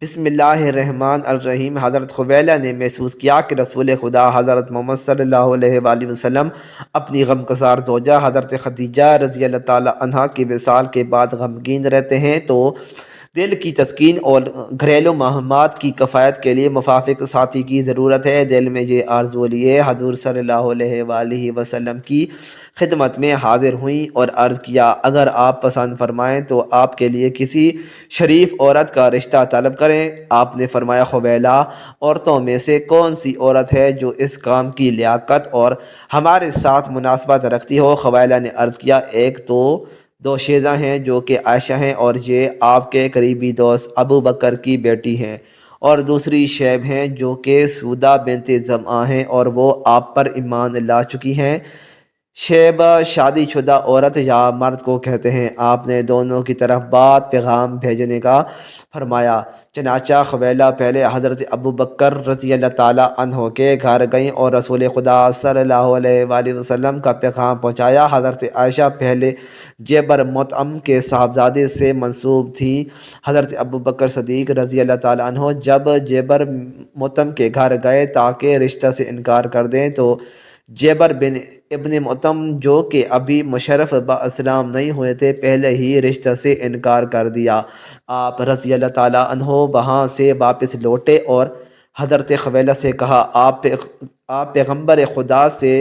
بسم اللہ الرحمن الرحیم۔ حضرت خبیلہ نے محسوس کیا کہ رسول خدا حضرت محمد صلی اللہ علیہ وآلہ وسلم اپنی غمگسار زوجہ حضرت خدیجہ رضی اللہ تعالی عنہا کی وصال کے بعد غمگین رہتے ہیں، تو دل کی تسکین اور گھریلو مہمات کی کفایت کے لیے موافق ساتھی کی ضرورت ہے۔ دل میں یہ آرزو لیے حضور صلی اللہ علیہ وآلہ وسلم کی خدمت میں حاضر ہوئیں اور عرض کیا، اگر آپ پسند فرمائیں تو آپ کے لیے کسی شریف عورت کا رشتہ طلب کریں۔ آپ نے فرمایا، خبیلہ، عورتوں میں سے کون سی عورت ہے جو اس کام کی لیاقت اور ہمارے ساتھ مناسبت رکھتی ہو؟ خبیلہ نے عرض کیا، ایک تو دو شیزہ ہیں جو کہ عائشہ ہیں اور یہ آپ کے قریبی دوست ابو بکر کی بیٹی ہیں، اور دوسری شیب ہیں جو کہ سودہ بنت زمعہ ہیں اور وہ آپ پر ایمان لا چکی ہیں۔ شیب شادی شدہ عورت یا مرد کو کہتے ہیں۔ آپ نے دونوں کی طرف بات پیغام بھیجنے کا فرمایا۔ چنانچہ خبیلہ پہلے حضرت ابو بکر رضی اللہ تعالیٰ عنہ کے گھر گئیں اور رسول خدا صلی اللہ علیہ وآلہ وسلم کا پیغام پہنچایا۔ حضرت عائشہ پہلے جبر مطعم کے صاحبزادے سے منسوب تھیں۔ حضرت ابو بکر صدیق رضی اللہ تعالیٰ عنہ جب جبر مطعم کے گھر گئے تاکہ رشتہ سے انکار کر دیں، تو جبر بن ابن مطعم، جو کہ ابھی مشرف اسلام نہیں ہوئے تھے، پہلے ہی رشتہ سے انکار کر دیا۔ آپ رضی اللہ تعالیٰ عنہ وہاں سے واپس لوٹے اور حضرت خبیلہ سے کہا، آپ پیغمبر خدا سے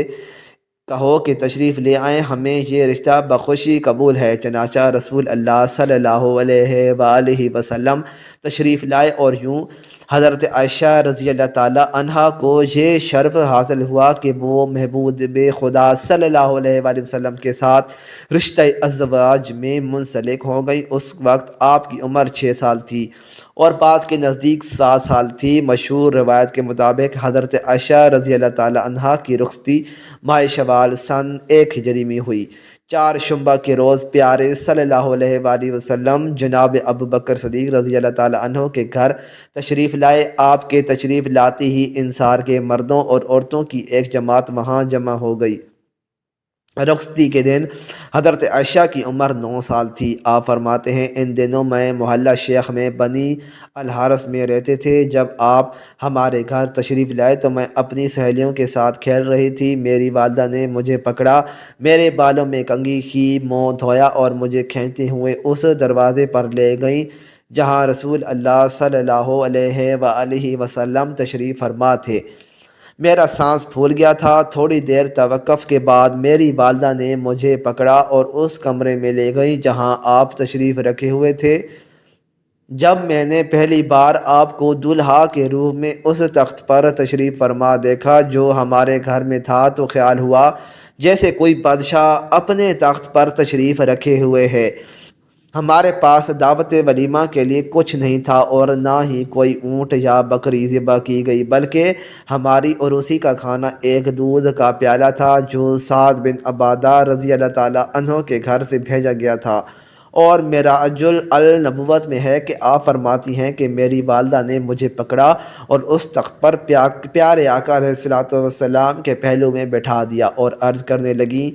کہو کہ تشریف لے آئیں، ہمیں یہ رشتہ بخوشی قبول ہے۔ چنانچہ رسول اللہ صلی اللہ علیہ وآلہ وسلم تشریف لائے اور یوں حضرت عائشہ رضی اللہ تعالیٰ عنہا کو یہ شرف حاصل ہوا کہ وہ محبوب خدا صلی اللہ علیہ وآلہ وسلم کے ساتھ رشتہ ازواج میں منسلک ہو گئی۔ اس وقت آپ کی عمر 6 سال تھی اور بعض کے نزدیک 7 سال تھی۔ مشہور روایت کے مطابق حضرت عائشہ رضی اللہ تعالیٰ عنہا کی رخصتی ماہ شوال سن 1 ہجری میں ہوئی۔ 4 شنبہ کے روز پیارے صلی اللہ علیہ وآلہ وسلم جناب ابو بکر صدیق رضی اللہ تعالیٰ عنہ کے گھر تشریف لائے۔ آپ کے تشریف لاتے ہی انصار کے مردوں اور عورتوں کی ایک جماعت وہاں جمع ہو گئی۔ رخصتی کے دن حضرت عائشہ کی عمر 9 سال تھی۔ آپ فرماتے ہیں، ان دنوں میں محلہ شیخ میں بنی الحارث میں رہتے تھے۔ جب آپ ہمارے گھر تشریف لائے تو میں اپنی سہیلیوں کے ساتھ کھیل رہی تھی۔ میری والدہ نے مجھے پکڑا، میرے بالوں میں کنگھی کی، منہ دھویا اور مجھے کھینچتے ہوئے اس دروازے پر لے گئیں جہاں رسول اللہ صلی اللہ علیہ وآلہ وسلم تشریف فرما تھے۔ میرا سانس پھول گیا تھا۔ تھوڑی دیر توقف کے بعد میری والدہ نے مجھے پکڑا اور اس کمرے میں لے گئی جہاں آپ تشریف رکھے ہوئے تھے۔ جب میں نے پہلی بار آپ کو دولہا کے روپ میں اس تخت پر تشریف فرما دیکھا جو ہمارے گھر میں تھا، تو خیال ہوا جیسے کوئی بادشاہ اپنے تخت پر تشریف رکھے ہوئے ہے۔ ہمارے پاس دعوت ولیمہ کے لیے کچھ نہیں تھا اور نہ ہی کوئی اونٹ یا بکری ذبح کی گئی، بلکہ ہماری عروسی کا کھانا ایک دودھ کا پیالہ تھا جو سعد بن عبادہ رضی اللہ تعالیٰ عنہ کے گھر سے بھیجا گیا تھا۔ اور معراج النبوت میں ہے کہ آپ فرماتی ہیں کہ میری والدہ نے مجھے پکڑا اور اس تخت پر پیارے آقا علیہ السلام کے پہلو میں بٹھا دیا اور عرض کرنے لگی،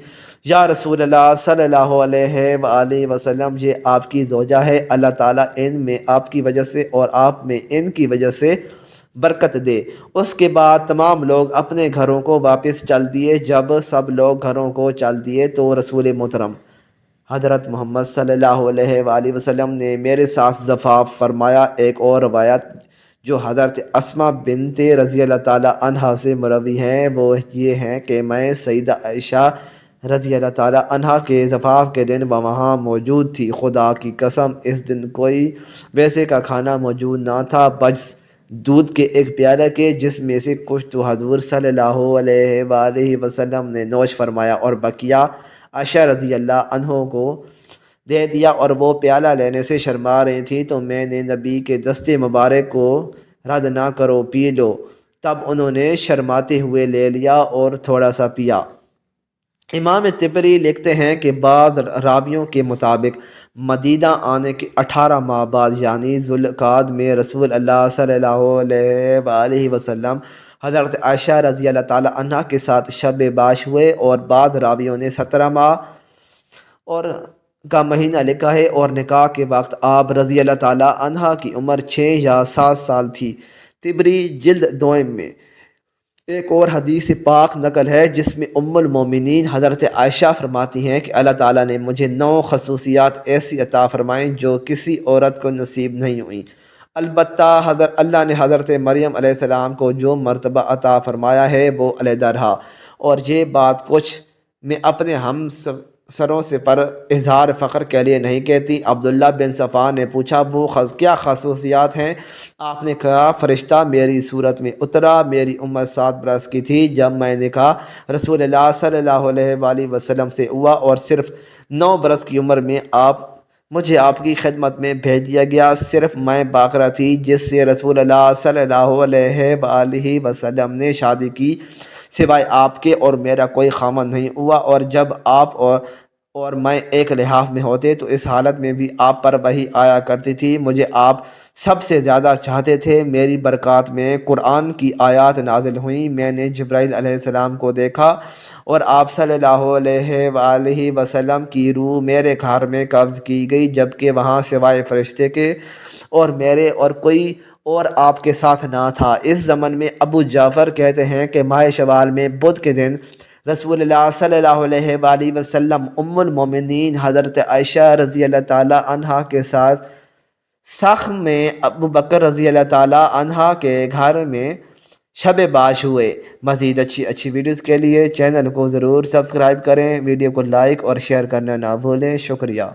یا رسول اللہ صلی اللہ علیہ وآلہ وسلم، یہ آپ کی زوجہ ہے، اللہ تعالیٰ ان میں آپ کی وجہ سے اور آپ میں ان کی وجہ سے برکت دے۔ اس کے بعد تمام لوگ اپنے گھروں کو واپس چل دیے۔ جب سب لوگ گھروں کو چل دیے تو رسول محترم حضرت محمد صلی اللہ علیہ وآلہ وسلم نے میرے ساتھ زفاف فرمایا۔ ایک اور روایت جو حضرت اسماء بنت رضی اللہ تعالیٰ عنہا سے مروی ہیں وہ یہ ہیں کہ میں سیدہ عائشہ رضی اللہ تعالیٰ عنہا کے زفاف کے دن وہاں موجود تھی۔ خدا کی قسم، اس دن کوئی ویسے کا کھانا موجود نہ تھا بجز دودھ کے ایک پیالہ کے، جس میں سے کچھ تو حضور صلی اللہ علیہ وآلہ وسلم نے نوش فرمایا اور بقیہ عائشہ رضی اللہ عنہ کو دے دیا، اور وہ پیالہ لینے سے شرما رہی تھی تو میں نے نبی کے دست مبارک کو، رد نہ کرو، پی لو۔ تب انہوں نے شرماتے ہوئے لے لیا اور تھوڑا سا پیا۔ امام طبری لکھتے ہیں کہ بعض راویوں کے مطابق مدینہ آنے کے 18 ماہ بعد یعنی ذوالقعدہ میں رسول اللہ صلی اللہ علیہ وآلہ وسلم حضرت عائشہ رضی اللہ تعالیٰ عنہ کے ساتھ شب باش ہوئے، اور بعض راویوں نے 17 ماہ اور کا مہینہ لکھا ہے اور نکاح کے وقت آپ رضی اللہ تعالیٰ عنہ کی عمر 6 یا 7 سال تھی۔ طبری جلد دوئم میں ایک اور حدیث پاک نقل ہے جس میں ام المومنین حضرت عائشہ فرماتی ہیں کہ اللہ تعالیٰ نے مجھے 9 خصوصیات ایسی عطا فرمائیں جو کسی عورت کو نصیب نہیں ہوئیں۔ البتہ اللہ نے حضرت مریم علیہ السلام کو جو مرتبہ عطا فرمایا ہے وہ علیحدہ رہا، اور یہ بات کچھ میں اپنے ہم سروں سے پر اظہار فخر کے لیے نہیں کہتی۔ عبداللہ بن صفوان نے پوچھا وہ کیا خصوصیات ہیں؟ آپ نے کہا فرشتہ میری صورت میں اترا، میری عمر 7 برس کی تھی جب میں نے کہا رسول اللہ صلی اللہ علیہ وآلہ وسلم سے ہوا، اور صرف 9 برس کی عمر میں مجھے آپ کی خدمت میں بھیج دیا گیا۔ صرف میں باقرہ تھی جس سے رسول اللہ صلی اللہ علیہ وآلہ وسلم نے شادی کی، سوائے آپ کے اور میرا کوئی خامن نہیں ہوا، اور جب آپ اور میں ایک لحاف میں ہوتے تو اس حالت میں بھی آپ پر وحی آیا کرتی تھی، مجھے آپ سب سے زیادہ چاہتے تھے، میری برکات میں قرآن کی آیات نازل ہوئیں، میں نے جبرائیل علیہ السلام کو دیکھا اور آپ صلی اللہ علیہ وآلہ وسلم کی روح میرے گھر میں قبض کی گئی، جبکہ وہاں سوائے فرشتے کے اور میرے اور کوئی اور آپ کے ساتھ نہ تھا۔ اس زمن میں ابو جعفر کہتے ہیں کہ ماہ شوال میں بدھ کے دن رسول اللہ صلی اللہ علیہ وآلہ وسلم ام المومنین حضرت عائشہ رضی اللہ تعالیٰ عنہا کے ساتھ سخم میں ابو بکر رضی اللہ تعالیٰ عنہ کے گھر میں شب باش ہوئے۔ مزید اچھی ویڈیوز کے لیے چینل کو ضرور سبسکرائب کریں، ویڈیو کو لائک اور شیئر کرنا نہ بھولیں۔ شکریہ۔